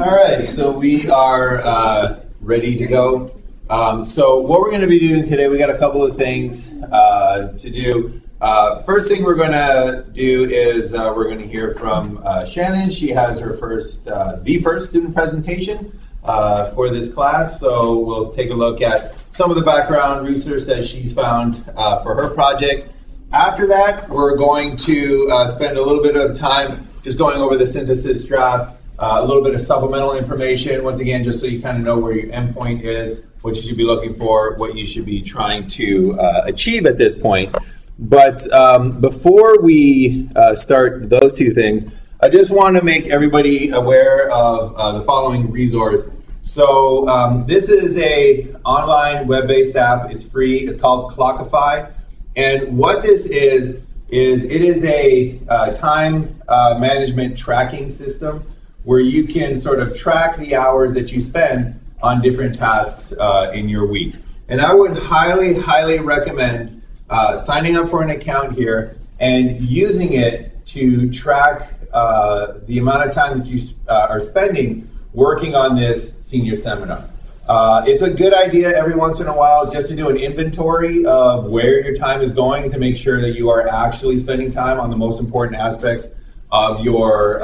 All right, so we are ready to go. So what we're going to be doing today, we got a couple of things to do. First thing we're going to do is we're going to hear from Shannon. She has her first student presentation for this class. So we'll take a look at some of the background research that she's found for her project. After that, we're going to spend a little bit of time just going over the synthesis draft, a little bit of supplemental information, once again, just so you kind of know where your endpoint is, what you should be looking for, what you should be trying to achieve at this point. But before we start those two things, I just want to make everybody aware of the following resource. So this is a online web-based app. It's free. It's called Clockify. And what this is it is a time management tracking system where you can sort of track the hours that you spend on different tasks in your week. And I would highly, highly recommend signing up for an account here and using it to track the amount of time that you are spending working on this senior seminar. It's a good idea every once in a while just to do an inventory of where your time is going to make sure that you are actually spending time on the most important aspects of your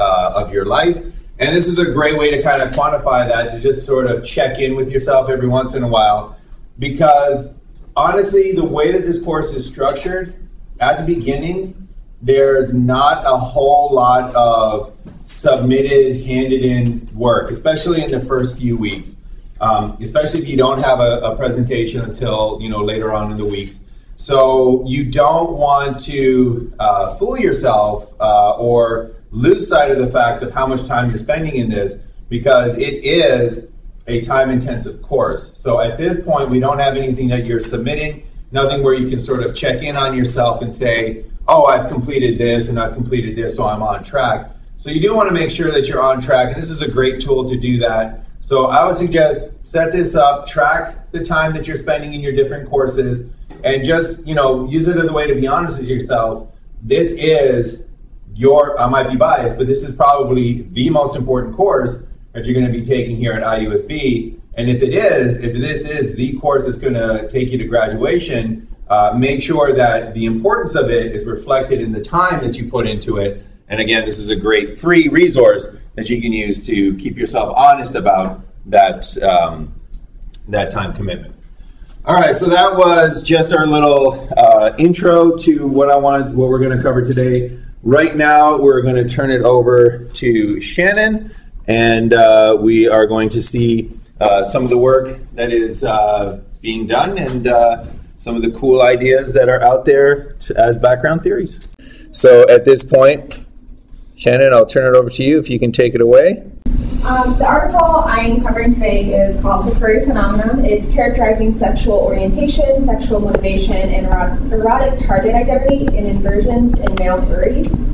life. And this is a great way to kind of quantify that, to just sort of check in with yourself every once in a while. Because honestly, the way that this course is structured, at the beginning, there's not a whole lot of submitted, handed in work, especially in the first few weeks. Especially if you don't have a presentation until later on in the weeks. So you don't want to fool yourself or lose sight of the fact of how much time you're spending in this, because it is a time-intensive course. So at this point, we don't have anything that you're submitting, nothing where you can sort of check in on yourself and say, oh, I've completed this and I've completed this, so I'm on track. So you do want to make sure that you're on track, and this is a great tool to do that. So I would suggest set this up, track the time that you're spending in your different courses, and just use it as a way to be honest with yourself. This is I might be biased, but this is probably the most important course that you're going to be taking here at IUSB. And if this is the course that's going to take you to graduation, make sure that the importance of it is reflected in the time that you put into it. And again, this is a great free resource that you can use to keep yourself honest about that time commitment. All right, so that was just our little intro to what we're going to cover today. Right now, we're going to turn it over to Shannon, and we are going to see some of the work that is being done and some of the cool ideas that are out there as background theories. So at this point, Shannon, I'll turn it over to you if you can take it away. The article I'm covering today is called The Furry Phenomenon. It's characterizing sexual orientation, sexual motivation, and erotic target identity in inversions in male furries.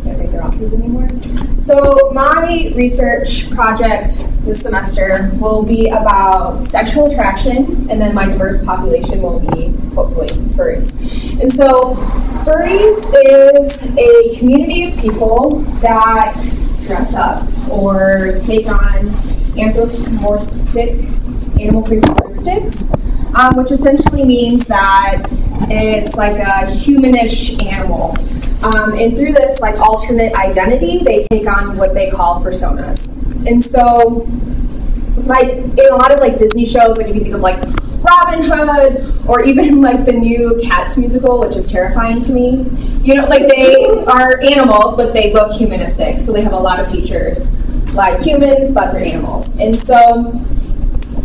Can't think they're authors anymore. So my research project this semester will be about sexual attraction, and then my diverse population will be, hopefully, furries. And so furries is a community of people that dress up or take on anthropomorphic animal characteristics, which essentially means that it's like a humanish animal. And through this alternate identity, they take on what they call personas. And so in a lot of Disney shows, if you think of Robin Hood, or even the new Cats musical, which is terrifying to me. They are animals, but they look humanistic, so they have a lot of features like humans, but they're animals. And so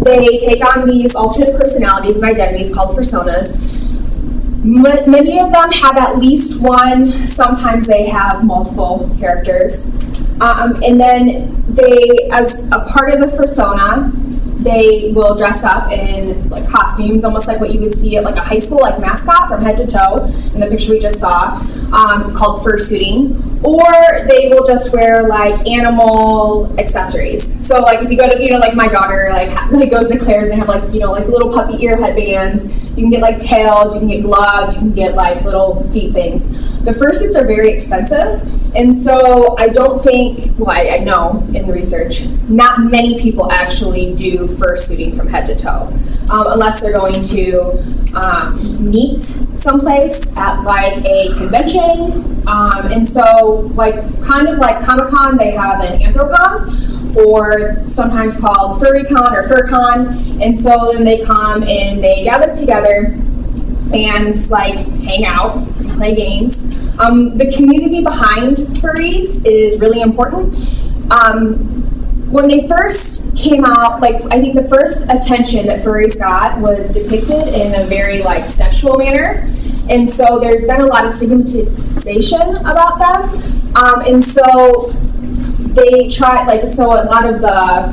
they take on these alternate personalities and identities called personas. Many of them have at least one, sometimes they have multiple characters. And then they, as a part of the persona, they will dress up in costumes, almost like what you would see at a high school mascot from head to toe in the picture we just saw, called fursuiting. Or they will just wear animal accessories. So if you go to my daughter goes to Claire's and they have little puppy ear headbands. You can get tails, you can get gloves, you can get little feet things. The fursuits are very expensive, And so I don't think, well, I know in the research, not many people actually do fursuiting from head to toe, unless they're going to meet someplace at like a convention. And so like kind of like Comic-Con, they have an Anthropon, or sometimes called FurryCon or FurCon. And so then they come and they gather together and like hang out, play games. The community behind furries is really important. When they first came out, like I think the first attention that furries got was depicted in a very like sexual manner, and so there's been a lot of stigmatization about them. And so they try, like, so a lot of the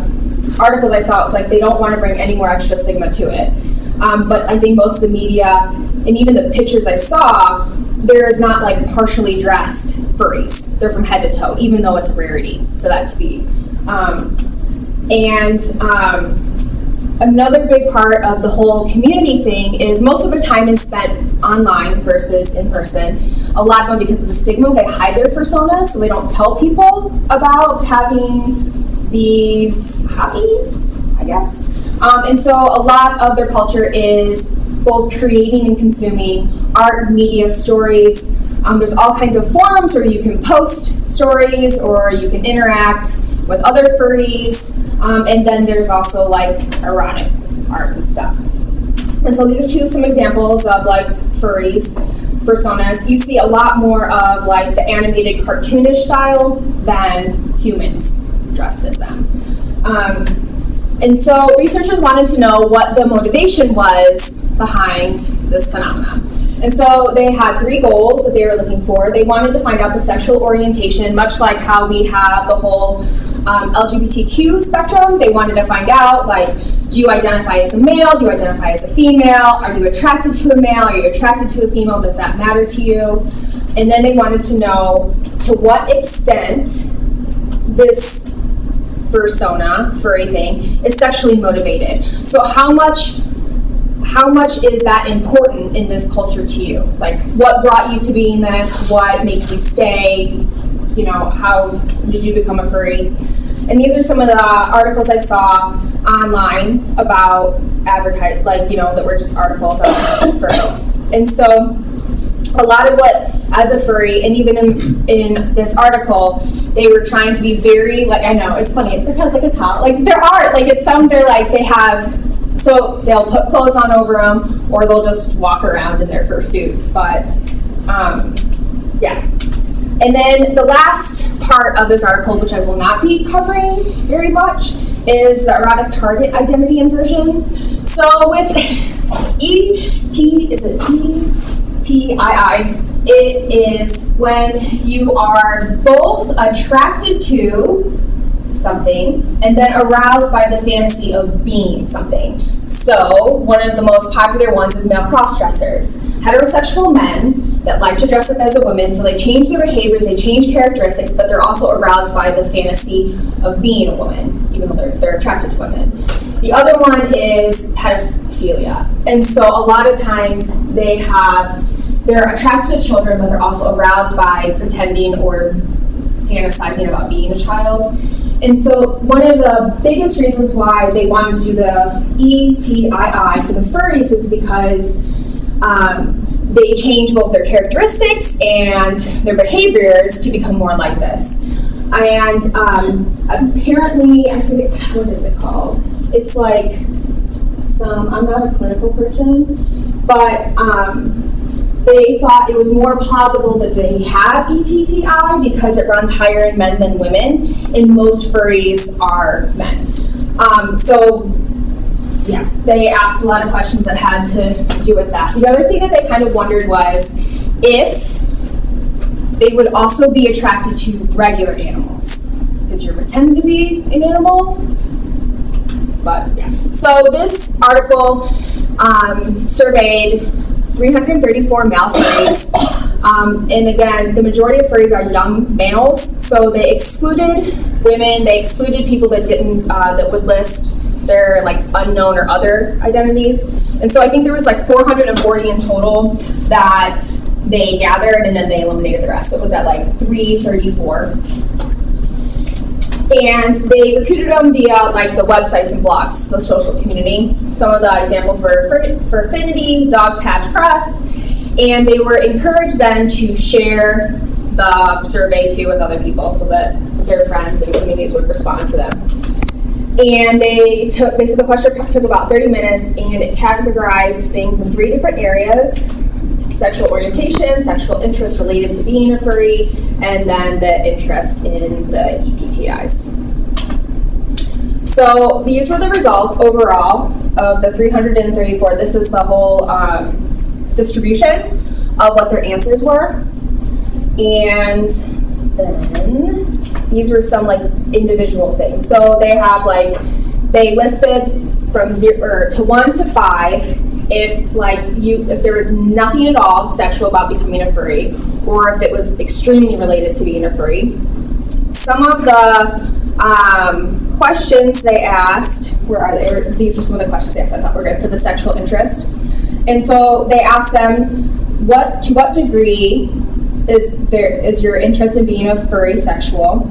articles I saw, it was like they don't want to bring any more extra stigma to it. But I think most of the media and even the pictures I saw, there is not like partially dressed furries. They're from head to toe, even though it's a rarity for that to be. Another big part of the whole community thing is most of the time is spent online versus in person. A lot of them, because of the stigma, they hide their persona, so they don't tell people about having these hobbies, I guess. And so a lot of their culture is both creating and consuming art, media, stories. There's all kinds of forums where you can post stories or you can interact with other furries. And then there's also like erotic art and stuff. And so these are some examples of like furries personas. You see a lot more of like the animated cartoonish style than humans dressed as them. And so researchers wanted to know what the motivation was behind this phenomenon. And so they had 3 goals that they were looking for. They wanted to find out the sexual orientation, much like how we have the whole LGBTQ spectrum. They wanted to find out, like, do you identify as a male? Do you identify as a female? Are you attracted to a male? Are you attracted to a female? Does that matter to you? And then they wanted to know to what extent this persona, furry thing, is sexually motivated. So how much is that important in this culture to you? Like, what brought you to being this? What makes you stay? You know, how did you become a furry? And these are some of the articles I saw online about advertise, like, you know, that were just articles about furries. And so a lot of what, as a furry, and even in this article, they were trying to be very, like, I know, it's funny, it's because like a top, like there are, like it's some, they're like, they have, so they'll put clothes on over them, or they'll just walk around in their fursuits, but yeah. And then the last part of this article, which I will not be covering very much, is the erotic target identity inversion. So with ETII, it is when you are both attracted to something and then aroused by the fantasy of being something. So one of the most popular ones is male cross-dressers, heterosexual men that like to dress up as a woman, so they change their behavior, they change characteristics, but they're also aroused by the fantasy of being a woman, even though they're attracted to women. The other one is pedophilia. And so a lot of times they're attracted to children, but they're also aroused by pretending or fantasizing about being a child. And so one of the biggest reasons why they wanted to do the ETII for the furries is because they change both their characteristics and their behaviors to become more like this. And apparently, I forget, what is it called? It's like I'm not a clinical person, but they thought it was more plausible that they have ETTI because it runs higher in men than women, and most furries are men. So yeah, they asked a lot of questions that had to do with that. The other thing that they kind of wondered was if they would also be attracted to regular animals, because you're pretending to be an animal. But yeah. So this article surveyed 334 male furries, and again, the majority of furries are young males. So they excluded women. They excluded people that didn't that would list their like unknown or other identities. And so I think there was like 440 in total that they gathered and then they eliminated the rest. So it was at like 334. And they recruited them via like the websites and blogs, the social community. Some of the examples were Furfinity, Dog Patch Press, and they were encouraged then to share the survey too with other people so that their friends and communities would respond to them. And they said the question took about 30 minutes, and it categorized things in 3 different areas: sexual orientation, sexual interest related to being a furry, and then the interest in the ETTIs. So these were the results overall of the 334. This is the whole distribution of what their answers were. And then these were some like individual things. So they have they listed from 0 to 1 to 5 if there was nothing at all sexual about becoming a furry, or if it was extremely related to being a furry. Some of the questions they asked, where are they? These were some of the questions they asked. I thought were good for the sexual interest. And so they asked them, to what degree is your interest in being a furry sexual?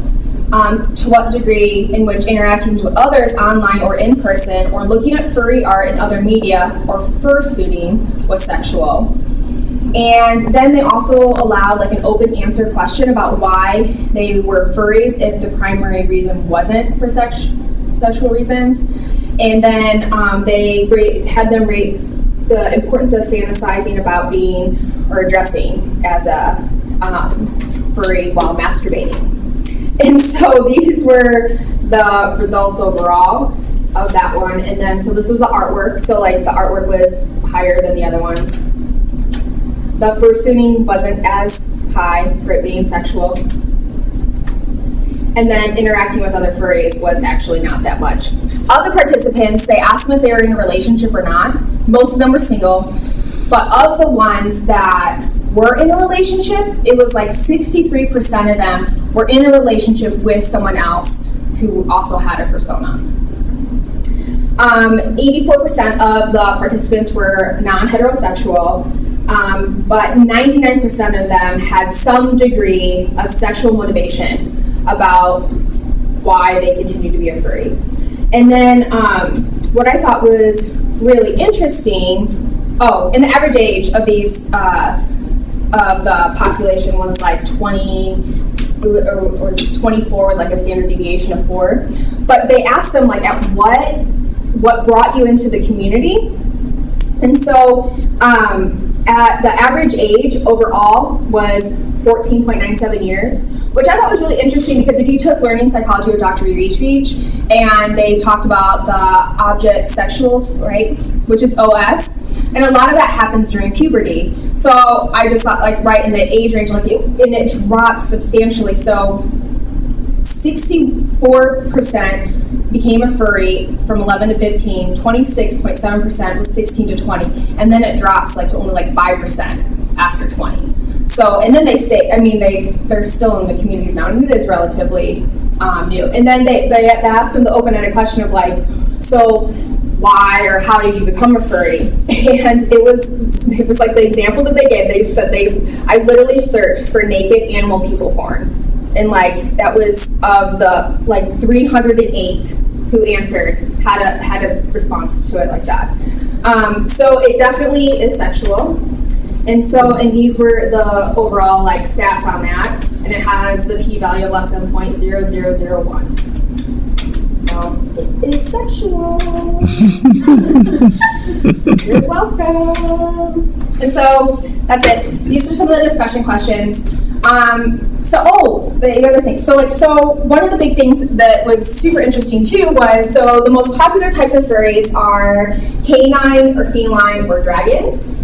To what degree in which interacting with others online or in person, or looking at furry art and other media, or fursuiting was sexual. And then they also allowed an open answer question about why they were furries if the primary reason wasn't for sexual reasons. And then they had them rate the importance of fantasizing about being or dressing as a furry while masturbating. And so these were the results overall of that one. And then, so this was the artwork. So the artwork was higher than the other ones. The fursuiting wasn't as high for it being sexual. And then interacting with other furries was actually not that much. Of the participants, they asked them if they were in a relationship or not. Most of them were single. But of the ones that were in a relationship, it was 63% of them were in a relationship with someone else who also had a fursona. 84% of the participants were non-heterosexual, but 99% of them had some degree of sexual motivation about why they continue to be a furry. And then what I thought was really interesting, and the average age of these of the population was 20 or 24 with a standard deviation of 4. But they asked them at what brought you into the community. And so at the average age overall was 14.97 years, which I thought was really interesting because if you took learning psychology with Dr. Reach, and they talked about the object sexuals, right, which is OS, and a lot of that happens during puberty. So I just thought right in the age range, and it drops substantially. So 64% became a furry from 11 to 15, 26.7% was 16 to 20, and then it drops to only 5% after 20. So, and then they stay, they're still in the communities now, and it is relatively new. And then they asked them the open-ended question of so why or how did you become a furry? And it was the example that they gave. They said I literally searched for naked animal people porn, and that was of the 308 who answered had a response to it like that. So it definitely is sexual. And these were the overall stats on that, and it has the p-value of less than 0.0001. So it is sexual. You're welcome. And so that's it. These are some of the discussion questions. The other thing. So one of the big things that was super interesting too was, so the most popular types of furries are canine or feline or dragons,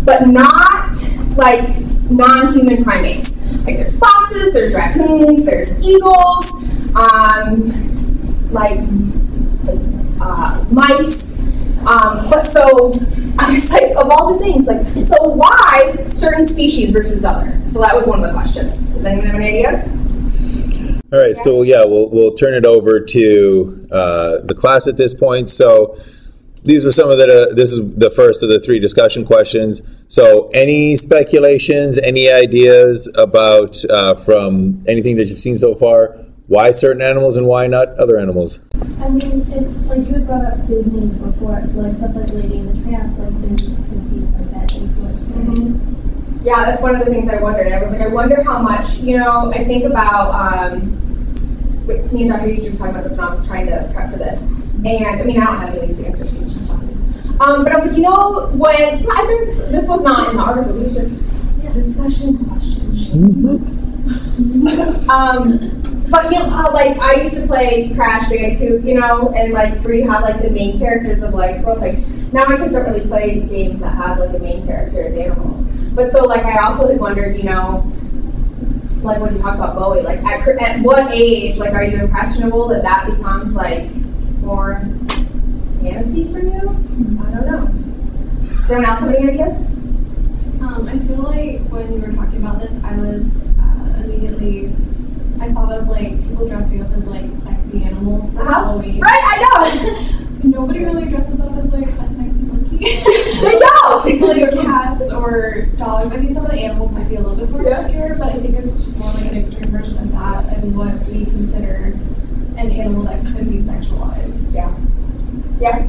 but not non-human primates. There's foxes, there's raccoons, there's eagles, mice. But so I was of all the things, so why certain species versus others? So that was one of the questions. Does anyone have any ideas? All right, so we'll turn it over to the class at this point. So these were some of the, this is the first of the 3 discussion questions. So any speculations, any ideas about, from anything that you've seen so far, why certain animals and why not other animals? I mean, like you had brought up Disney before, so like stuff like Lady and the Tramp, like things could be like that influence. Mm-hmm. Yeah, that's one of the things I wondered. I was like, I wonder how much, you know, I think about, me and Dr. Hughes just talking about this when I was trying to prep for this. And I mean, I don't have any of these answers, he's just talking. But I was like, you know, when, I think this was not in the article, it was just discussion questions. But you know how, like, I used to play Crash Bandicoot, you know, and like where you have like the main characters of like, well, like now my kids don't really play games that have like the main character as animals. But so like I also had wondered, you know, like when you talk about Bowie, like at what age, like, are you impressionable that becomes like more fantasy for you? I don't know. Does anyone else have any ideas? I feel like when you were talking about this, I was immediately, I thought of like people dressing up as like sexy animals for Halloween. Right, I know. Nobody really dresses up as like a sexy monkey. They don't. Like cats or dogs. I think some of the animals might be a little bit more obscure, but I think it's just more like an extreme version of that and what we consider an animal that could be sexualized. Yeah. Yeah.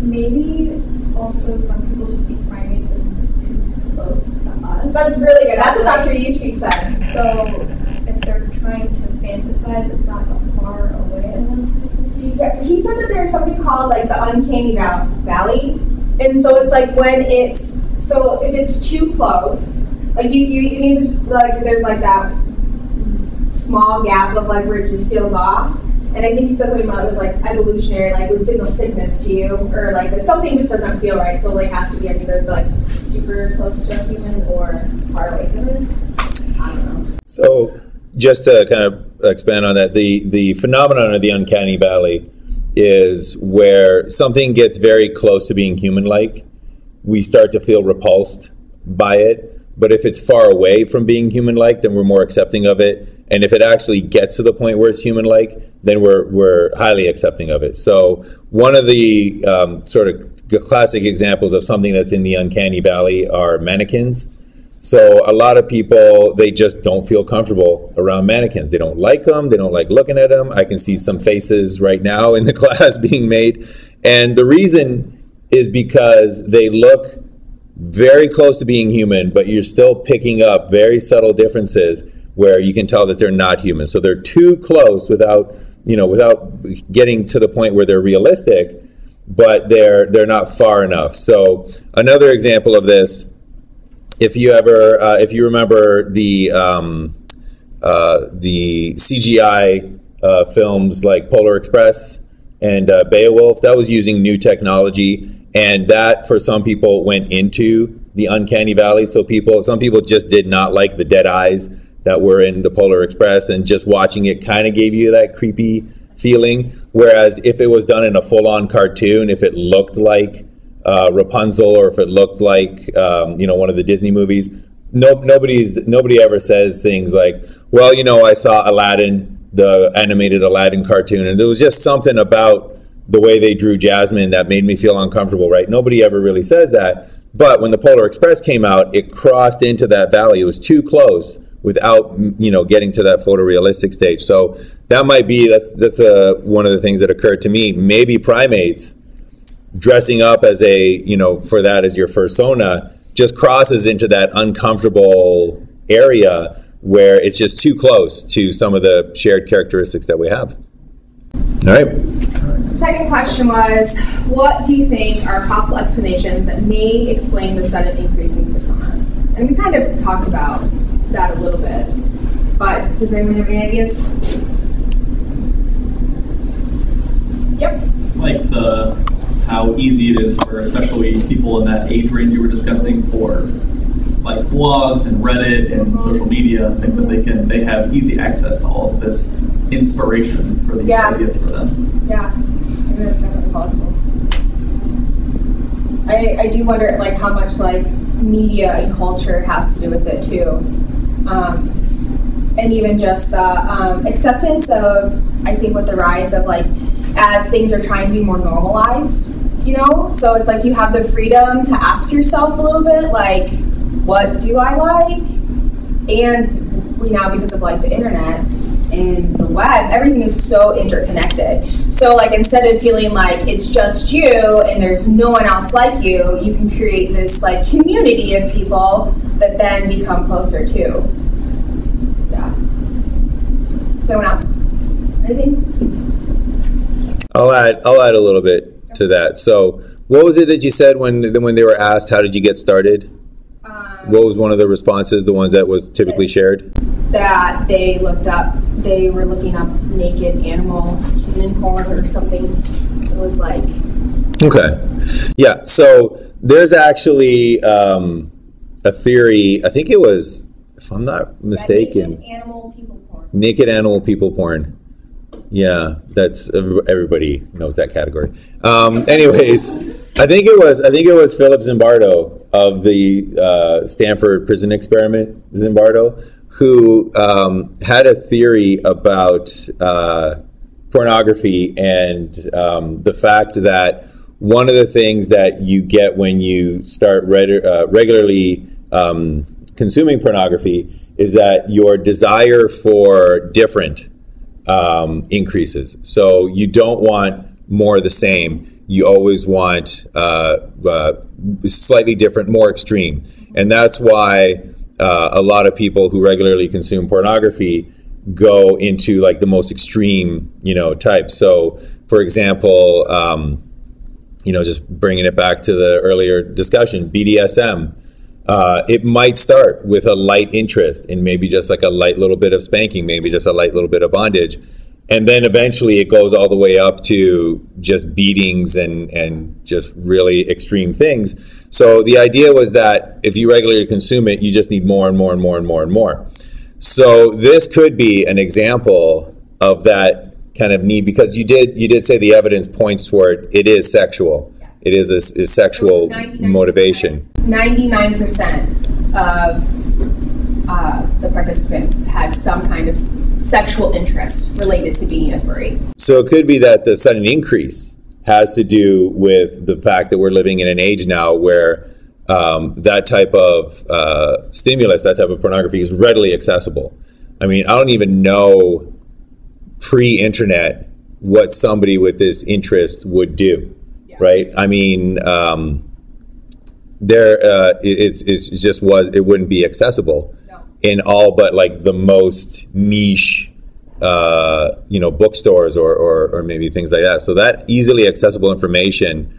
Maybe also some people just see primates as too close to us. That's really good. That's what Dr. Yuchik said. So if they're trying to fantasize, it's not that far away enough to see. Yeah, he said that there's something called like the uncanny valley. And so it's like when it's, so if it's too close, like you just like, there's like that small gap of like where it just feels off. And I think he said something about it was like evolutionary, like would signal sickness to you, or like that something just doesn't feel right. So like has to be either like super close to a human or far away from it. I don't know. So just to kind of expand on that, the phenomenon of the uncanny valley is where something gets very close to being human-like, we start to feel repulsed by it. But if it's far away from being human-like, then we're more accepting of it. And if it actually gets to the point where it's human-like, then we're highly accepting of it. So one of the sort of classic examples of something that's in the uncanny valley are mannequins. So a lot of people, they just don't feel comfortable around mannequins. They don't like them. They don't like looking at them. I can see some faces right now in the class being made. And the reason is because they look very close to being human, but you're still picking up very subtle differences where you can tell that they're not human. So they're too close without getting to the point where they're realistic, but they're not far enough. So another example of this, if you remember the CGI films like Polar Express and Beowulf, that was using new technology, and that for some people went into the uncanny valley. So some people just did not like the dead eyes that were in the Polar Express, and just watching it kind of gave you that creepy feeling. Whereas if it was done in a full-on cartoon, if it looked like Rapunzel, or if it looked like one of the Disney movies, nobody ever says things like, well, I saw Aladdin, the animated Aladdin cartoon, and there was just something about the way they drew Jasmine that made me feel uncomfortable, right? Nobody ever really says that. But when the Polar Express came out, it crossed into that valley. It was too close without getting to that photorealistic stage. So that might be that's one of the things that occurred to me. Maybe primates dressing up as for that as your fursona just crosses into that uncomfortable area where it's just too close to some of the shared characteristics that we have. All right. Second question was, what do you think are possible explanations that may explain the sudden increase in personas? And we kind of talked about that a little bit, but does anyone have any ideas? Yep. Like how easy it is for especially people in that age range you were discussing for like blogs and Reddit and social media, things that they have easy access to all of this inspiration for these ideas for them. Yeah, maybe that's definitely possible. I do wonder like how much like media and culture has to do with it too. And even just the acceptance of, I think with the rise of like, as things are trying to be more normalized, you know? So it's like you have the freedom to ask yourself a little bit, like, what do I like? And we now, because of like the internet and the web, everything is so interconnected. So like instead of feeling like it's just you and there's no one else like you, you can create this like community of people that then become closer too. Yeah. Someone else? Anything? I'll add a little bit to that. So what was it that you said when they were asked, how did you get started? What was one of the responses, the ones that was typically shared? That they were looking up naked animal human porn or something. It was like... Okay. Yeah, so there's actually a theory, I think it was, if I'm not mistaken... Naked animal people porn. Naked animal people porn. Yeah, that's, everybody knows that category. Anyways... I think it was Philip Zimbardo of the Stanford Prison Experiment, Zimbardo, who had a theory about pornography and the fact that one of the things that you get when you start regularly consuming pornography is that your desire for different increases. So you don't want more of the same. You always want slightly different, more extreme. And that's why a lot of people who regularly consume pornography go into like the most extreme, type. So, for example, just bringing it back to the earlier discussion, BDSM, it might start with a light interest in maybe just like a light little bit of spanking, maybe just a light little bit of bondage. And then eventually it goes all the way up to just beatings and just really extreme things. So the idea was that if you regularly consume it, you just need more and more and more and more and more. So this could be an example of that kind of need, because you did say the evidence points toward it is sexual. Yes. It is a sexual motivation. 99% of the participants had some kind of sexual interest related to being a furry. So it could be that the sudden increase has to do with the fact that we're living in an age now where that type of stimulus, that type of pornography is readily accessible. I mean, I don't even know pre-internet what somebody with this interest would do, right? I mean, it wouldn't be accessible in all but like the most niche, bookstores or maybe things like that. So that easily accessible information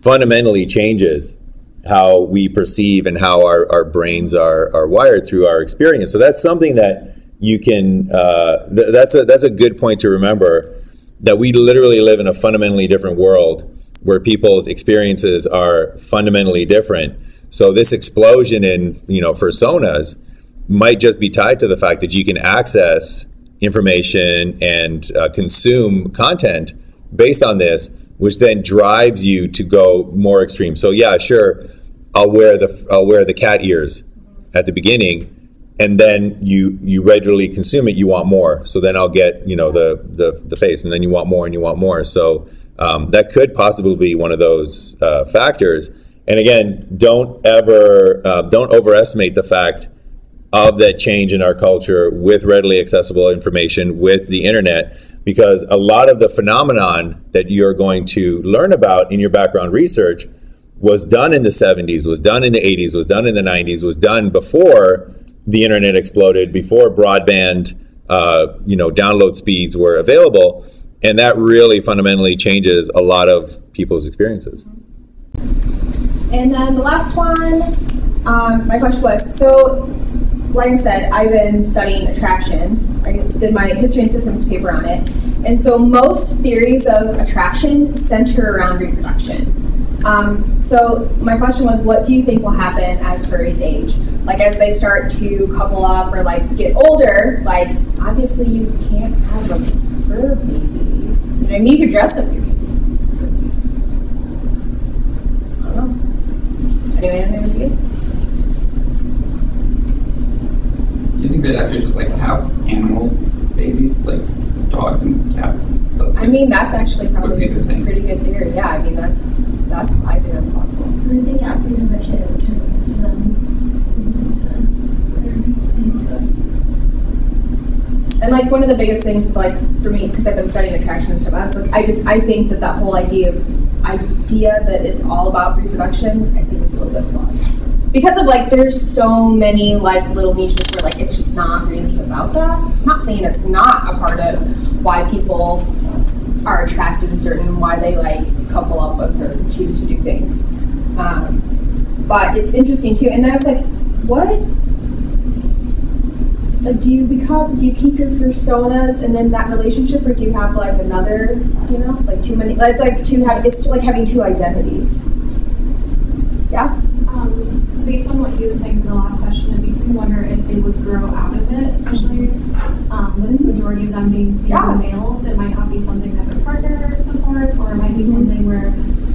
fundamentally changes how we perceive and how our brains are wired through our experience. So that's something that you can, that's a good point to remember, that we literally live in a fundamentally different world where people's experiences are fundamentally different. So this explosion in, personas might just be tied to the fact that you can access information and consume content based on this, which then drives you to go more extreme. So yeah, sure, I'll wear the cat ears at the beginning, and then you regularly consume it, you want more. So then I'll get the face, and then you want more and you want more. So that could possibly be one of those factors. And again, don't overestimate the fact of that change in our culture with readily accessible information, with the internet, because a lot of the phenomenon that you're going to learn about in your background research was done in the 70s, was done in the 80s, was done in the 90s, was done before the internet exploded, before broadband, download speeds were available, and that really fundamentally changes a lot of people's experiences. And then the last one, my question was, so like I said, I've been studying attraction. I did my history and systems paper on it. And so most theories of attraction center around reproduction. So my question was, what do you think will happen as furries age? Like as they start to couple up or like get older, like obviously you can't have a fur baby. I mean, you could dress up your kids. I don't know. Anyway, any ideas? Do you think they'd actually just like have animal babies, like dogs and cats? I mean, that's actually probably a pretty good theory. Yeah, I mean that. that's, I think that's possible. And I think after the kid, it would kind of get to them into their stuff. And like one of the biggest things, like for me, because I've been studying attraction and stuff, that's like I think that whole idea that it's all about reproduction, I think is a little bit flawed. Because of like, there's so many like little niches where like it's just not really about that. I'm not saying it's not a part of why people are attracted to certain, why they like couple up with or choose to do things. But it's interesting too. And then it's like, what? Like, do you keep your personas and then that relationship, or do you have like another, like too many? It's like it's like having two identities. Yeah. Based on what you were saying in the last question, it makes me wonder if they would grow out of it, especially with the majority of them being single males. It might not be something that their partner supports, or it might be something where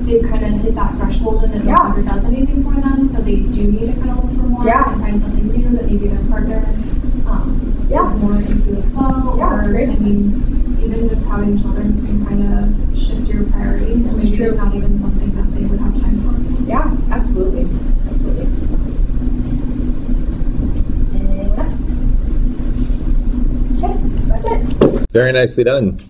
they've kind of hit that threshold and it no longer does anything for them, so they do need to kind of look for more and find something new that maybe their partner is more into as well. Yeah, that's great. I mean, even just having children can kind of shift your priorities, so maybe it's not even something that they would have time for. Yeah, absolutely. Absolutely. Anyone else? Okay, that's it. Very nicely done. Would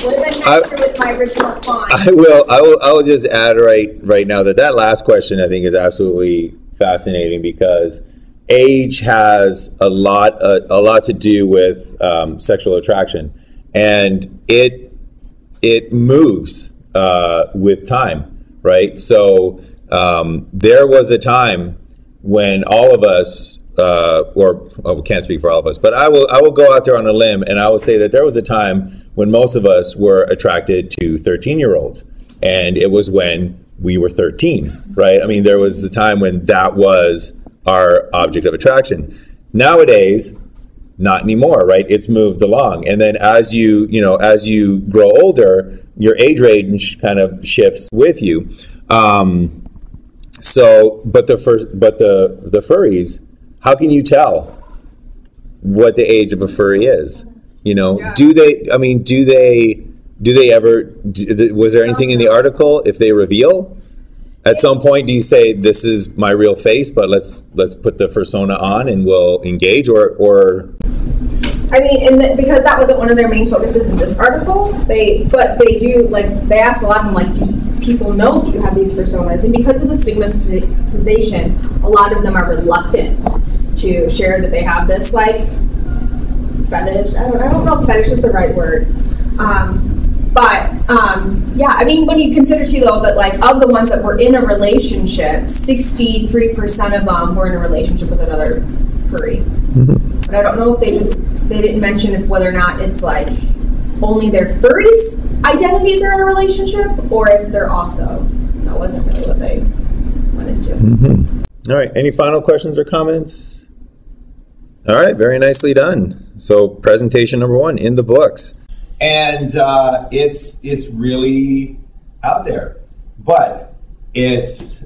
have been nicer with my original font. I will just add right now that last question I think is absolutely fascinating, because age has a lot to do with sexual attraction, and it moves with time, right? So there was a time when all of us, we can't speak for all of us, but I will go out there on a limb and I will say that there was a time when most of us were attracted to 13-year-olds, and it was when we were 13, right? I mean, there was a time when that was our object of attraction. Nowadays, not anymore, right? It's moved along, and then as you grow older, your age range kind of shifts with you. But the furries, how can you tell what the age of a furry is? Do they ever? Was there anything in the article if they reveal? At some point, do you say, this is my real face, but let's put the persona on and we'll engage, or? I mean, because that wasn't one of their main focuses in this article, they do, like, they asked a lot of them, like, do people know that you have these personas? And because of the stigmatization, a lot of them are reluctant to share that they have this, like, fetish. I don't know if fetish is the right word. Yeah, I mean, when you consider too, though, that like of the ones that were in a relationship, 63% of them were in a relationship with another furry. Mm-hmm. But I don't know if they didn't mention whether or not it's like only their furries' identities are in a relationship, or if they're also. That wasn't really what they went into. Mm-hmm. All right. Any final questions or comments? All right. Very nicely done. So presentation number 1 in the books. And it's really out there, but it's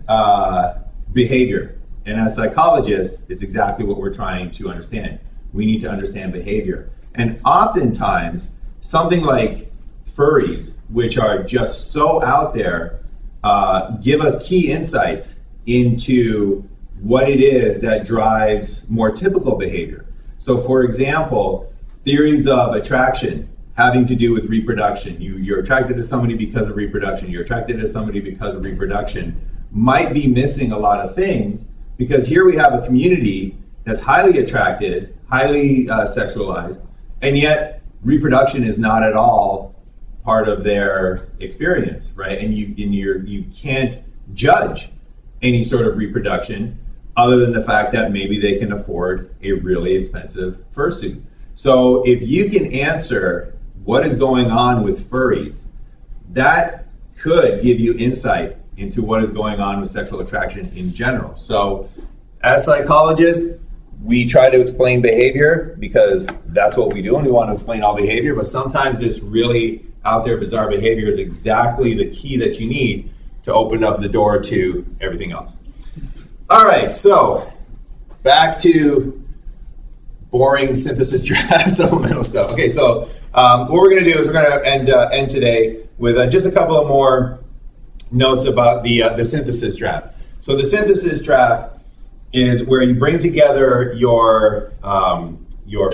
behavior. And as psychologists, it's exactly what we're trying to understand. We need to understand behavior. And oftentimes, something like furries, which are just so out there, give us key insights into what it is that drives more typical behavior. So for example, theories of attraction having to do with reproduction. You're attracted to somebody because of reproduction. You're attracted to somebody because of reproduction. Might be missing a lot of things, because here we have a community that's highly attracted, highly sexualized, and yet reproduction is not at all part of their experience, right? And you can't judge any sort of reproduction other than the fact that maybe they can afford a really expensive fursuit. So if you can answer what is going on with furries, that could give you insight into what is going on with sexual attraction in general. So as psychologists, we try to explain behavior because that's what we do, and we want to explain all behavior, but sometimes this really out there bizarre behavior is exactly the key that you need to open up the door to everything else. All right, so back to boring synthesis draft supplemental stuff. Okay, so what we're going to do is we're going to end today with just a couple of more notes about the synthesis draft. So the synthesis draft is where you bring together your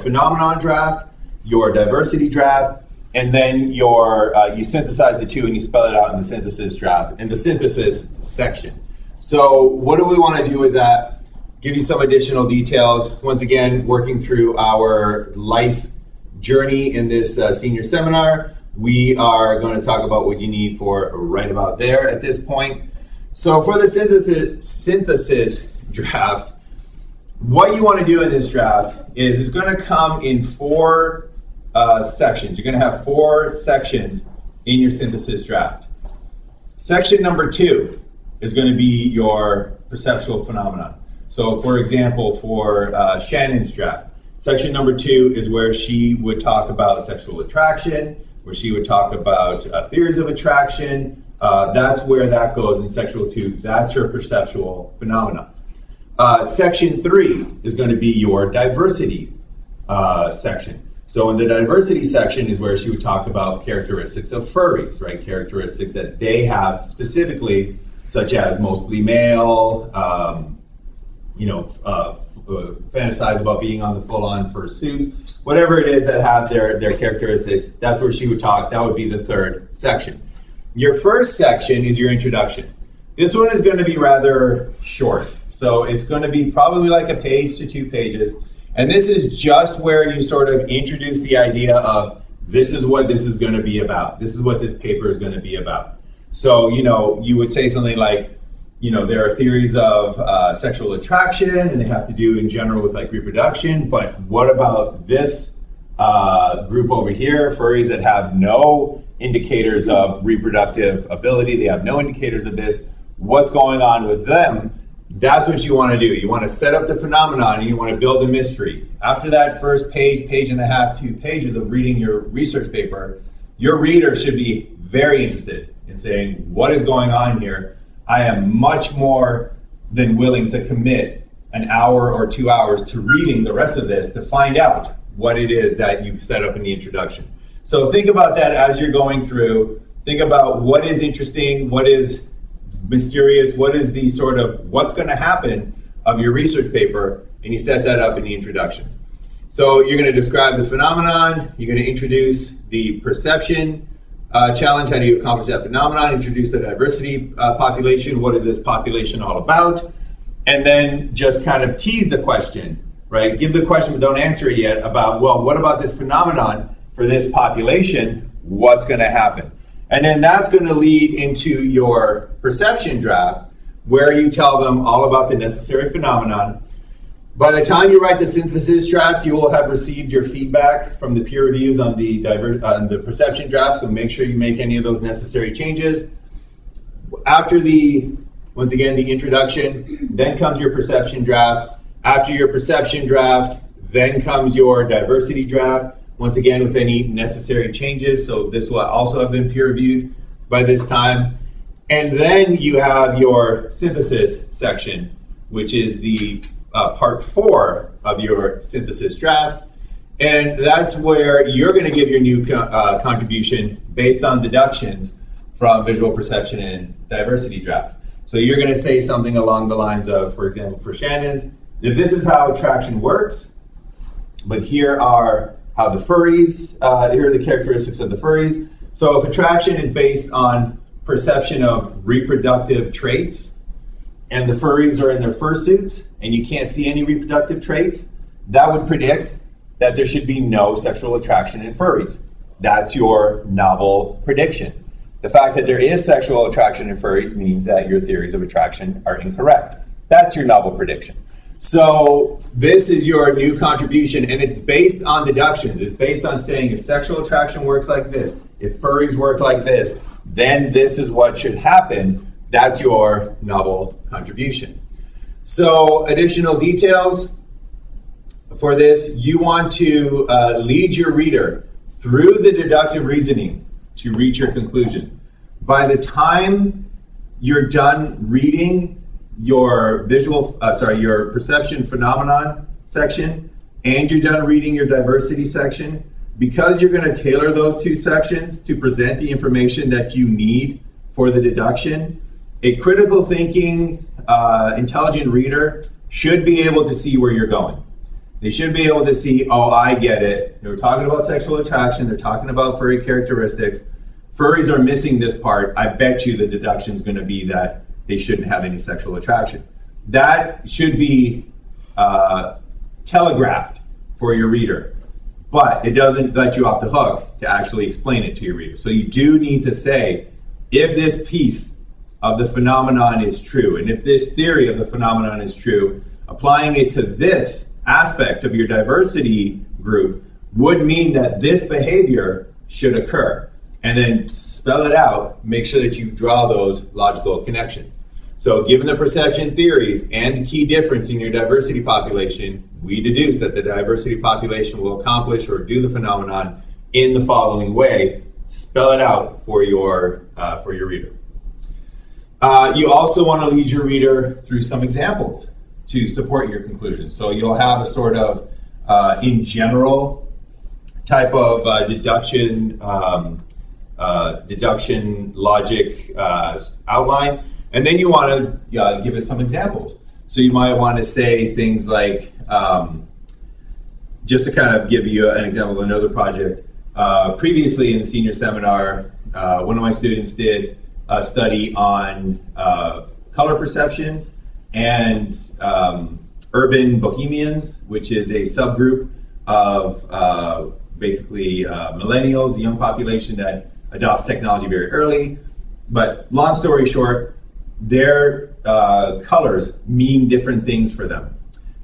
phenomenon draft, your diversity draft, and then you synthesize the two and you spell it out in the synthesis draft, in the synthesis section. So what do we want to do with that? Give you some additional details. Once again, working through our life journey in this senior seminar, we are going to talk about what you need for right about there at this point. So for the synthesis draft, what you want to do in this draft is it's going to come in 4 sections. You're going to have 4 sections in your synthesis draft. Section number 2 is going to be your perceptual phenomenon. So for example, for Shannon's draft, section number 2 is where she would talk about sexual attraction, where she would talk about theories of attraction. That's where that goes in sexual 2. That's her perceptual phenomenon. Section 3 is going to be your diversity section. So in the diversity section is where she would talk about characteristics of furries, right? Characteristics that they have specifically, such as mostly male, fantasize about being on the full-on fursuits, whatever it is that have their characteristics, that's where she would talk. That would be the 3rd section. Your first section is your introduction. This one is going to be rather short. So it's going to be probably like a page to 2 pages. And this is just where you sort of introduce the idea of this is what this is going to be about. This is what this paper is going to be about. So, you would say something like, there are theories of sexual attraction and they have to do in general with like reproduction. But what about this group over here, furries that have no indicators of reproductive ability? They have no indicators of this. What's going on with them? That's what you want to do. You want to set up the phenomenon and you want to build a mystery. After that first page and a half, 2 pages of reading your research paper, your reader should be very interested in saying, what is going on here? I am much more than willing to commit an hour or 2 hours to reading the rest of this to find out what it is that you've set up in the introduction. So think about that as you're going through. Think about what is interesting, what is mysterious, what is the sort of what's going to happen of your research paper, and you set that up in the introduction. So you're going to describe the phenomenon, you're going to introduce the perception challenge, how do you accomplish that phenomenon, introduce the diversity population, what is this population all about, and then just kind of tease the question, right? Give the question but don't answer it yet about, well, what about this phenomenon for this population, what's going to happen? And then that's going to lead into your perception draft, where you tell them all about the necessary phenomenon. By the time you write the synthesis draft, you will have received your feedback from the peer reviews on the perception draft, so make sure you make any of those necessary changes. After once again, the introduction, then comes your perception draft. After your perception draft, then comes your diversity draft. Once again, with any necessary changes. So this will also have been peer reviewed by this time. And then you have your synthesis section, which is the part 4 of your synthesis draft. And that's where you're going to give your new contribution based on deductions from visual perception and diversity drafts. So you're going to say something along the lines of, for example, for Shannon's, if this is how attraction works, but here are how the furries, here are the characteristics of the furries. So if attraction is based on perception of reproductive traits, and the furries are in their fursuits, and you can't see any reproductive traits, that would predict that there should be no sexual attraction in furries. That's your novel prediction. The fact that there is sexual attraction in furries means that your theories of attraction are incorrect. That's your novel prediction. So this is your new contribution, and it's based on deductions. It's based on saying if sexual attraction works like this, if furries work like this, then this is what should happen. That's your novel contribution. So additional details for this, you want to lead your reader through the deductive reasoning to reach your conclusion. By the time you're done reading your your perception phenomenon section, and you're done reading your diversity section, because you're going to tailor those 2 sections to present the information that you need for the deduction, a critical thinking, intelligent reader should be able to see where you're going. They should be able to see, oh, I get it. They were talking about sexual attraction. They're talking about furry characteristics. Furries are missing this part. I bet you the deduction is going to be that they shouldn't have any sexual attraction. That should be telegraphed for your reader, but it doesn't let you off the hook to actually explain it to your reader. So you do need to say, if this piece of the phenomenon is true, and if this theory of the phenomenon is true, applying it to this aspect of your diversity group would mean that this behavior should occur. And then spell it out, make sure that you draw those logical connections. So given the perception theories and the key difference in your diversity population, we deduce that the diversity population will accomplish or do the phenomenon in the following way. Spell it out for your reader. You also want to lead your reader through some examples to support your conclusion. So you'll have a sort of, in general, type of deduction logic outline. And then you want to give us some examples. So you might want to say things like, just to kind of give you an example of another project. Previously in the senior seminar, one of my students did a study on color perception and urban bohemians, which is a subgroup of basically millennials, the young population that adopts technology very early. But long story short, their colors mean different things for them.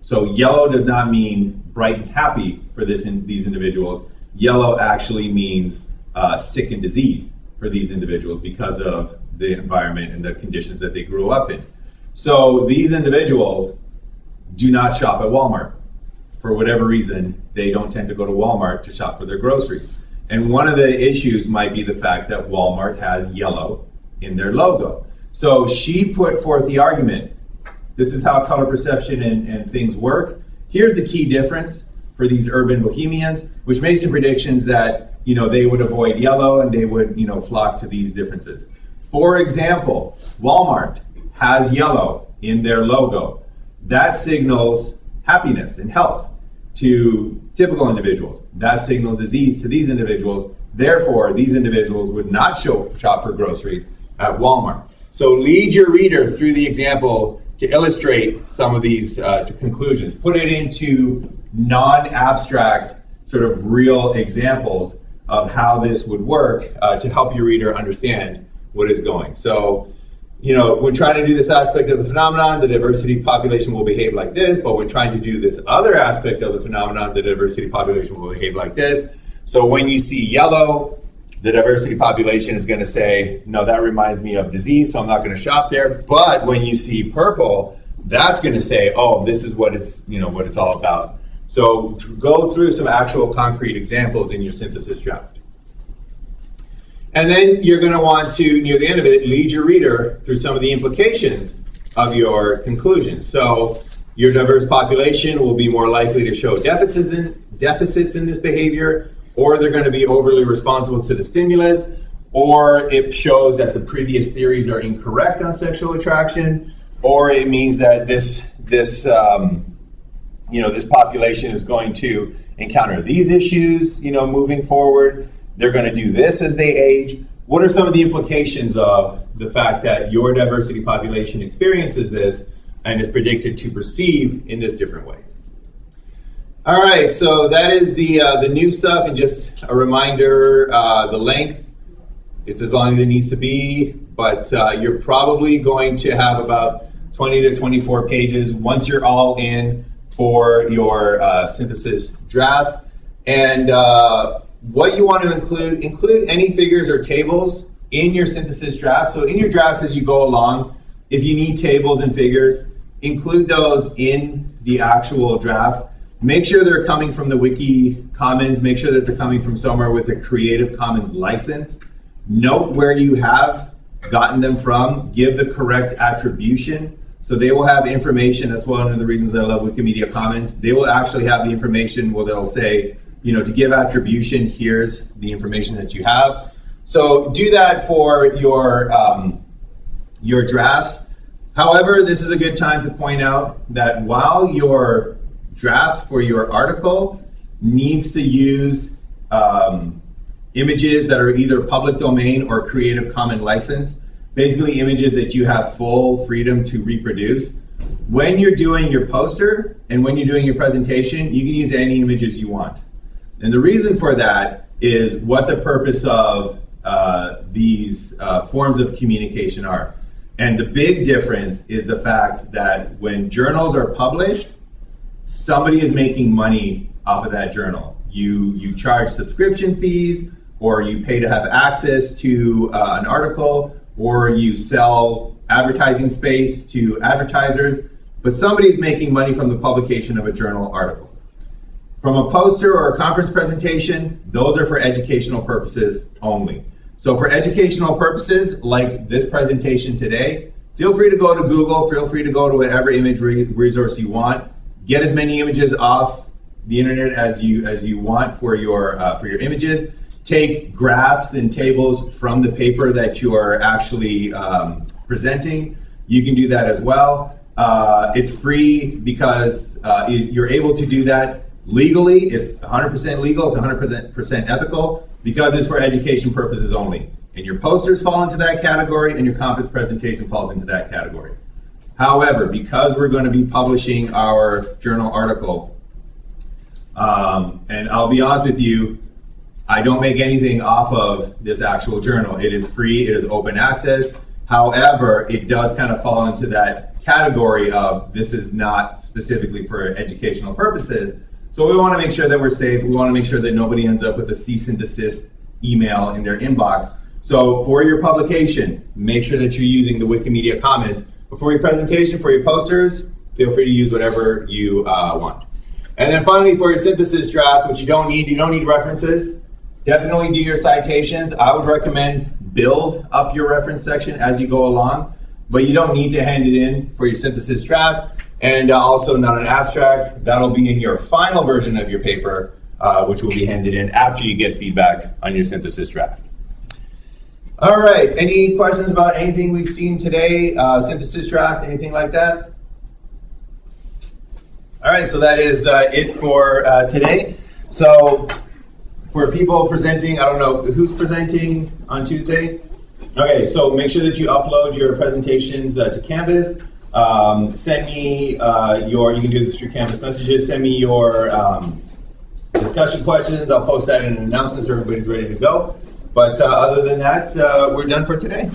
So yellow does not mean bright and happy for these individuals. Yellow actually means sick and diseased for these individuals because of the environment and the conditions that they grew up in. So these individuals do not shop at Walmart. For whatever reason, they don't tend to go to Walmart to shop for their groceries. And one of the issues might be the fact that Walmart has yellow in their logo. So she put forth the argument, this is how color perception and things work. Here's the key difference for these urban bohemians, which makes some predictions that, they would avoid yellow and they would, flock to these differences. For example, Walmart has yellow in their logo. That signals happiness and health to typical individuals. That signals disease to these individuals. Therefore, these individuals would not shop for groceries at Walmart. So lead your reader through the example to illustrate some of these conclusions. Put it into non-abstract, sort of real examples of how this would work to help your reader understand what is going. So, when trying to do this aspect of the phenomenon, the diversity population will behave like this, but when trying to do this other aspect of the phenomenon, the diversity population will behave like this. So when you see yellow, the diversity population is going to say, no, that reminds me of disease, so I'm not going to shop there. But when you see purple, that's going to say, oh, this is what it's, what it's all about. So go through some actual concrete examples in your synthesis draft. And then you're going to want to, near the end of it, lead your reader through some of the implications of your conclusion. So your diverse population will be more likely to show deficits in this behavior, or they're going to be overly responsive to the stimulus, or it shows that the previous theories are incorrect on sexual attraction, or it means that this population is going to encounter these issues, moving forward. They're going to do this as they age. What are some of the implications of the fact that your diversity population experiences this and is predicted to perceive in this different way? All right, so that is the new stuff, and just a reminder, the length, it's as long as it needs to be, but you're probably going to have about 20 to 24 pages once you're all in for your synthesis draft. And what you want to include any figures or tables in your synthesis draft. So in your drafts as you go along, if you need tables and figures, include those in the actual draft. Make sure they're coming from the Wiki Commons. Make sure that they're coming from somewhere with a Creative Commons license. Note where you have gotten them from. Give the correct attribution. So they will have information. That's one of the reasons I love Wikimedia Commons. They will actually have the information where they'll say, to give attribution, here's the information that you have. So do that for your drafts. However, this is a good time to point out that while your draft for your article needs to use images that are either public domain or Creative Commons license, basically images that you have full freedom to reproduce. When you're doing your poster and when you're doing your presentation, you can use any images you want. And the reason for that is what the purpose of these forms of communication are. And the big difference is the fact that when journals are published, somebody is making money off of that journal. You charge subscription fees, or you pay to have access to an article, or you sell advertising space to advertisers, but somebody's making money from the publication of a journal article. From a poster or a conference presentation, those are for educational purposes only. So for educational purposes, like this presentation today, feel free to go to Google, feel free to go to whatever image resource you want. Get as many images off the internet as you want for your images. Take graphs and tables from the paper that you are actually presenting. You can do that as well. It's free because you're able to do that legally. It's 100% legal, it's 100% ethical, because it's for education purposes only. And your posters fall into that category, and your conference presentation falls into that category. However, because we're going to be publishing our journal article, and I'll be honest with you, I don't make anything off of this actual journal. It is free, it is open access. However, it does kind of fall into that category of this is not specifically for educational purposes. So we want to make sure that we're safe. We want to make sure that nobody ends up with a cease and desist email in their inbox. So for your publication, make sure that you're using the Wikimedia Commons. But for your presentation, for your posters, feel free to use whatever you want. And then finally, for your synthesis draft, which you don't need references. Definitely do your citations. I would recommend build up your reference section as you go along, but you don't need to hand it in for your synthesis draft. And also not an abstract. That'll be in your final version of your paper, which will be handed in after you get feedback on your synthesis draft. All right, any questions about anything we've seen today? Synthesis draft, anything like that? All right, so that is it for today. So for people presenting, I don't know, who's presenting on Tuesday? Okay, so make sure that you upload your presentations to Canvas. Send me you can do this through Canvas messages, send me your discussion questions. I'll post that in an announcement so everybody's ready to go. But other than that, we're done for today.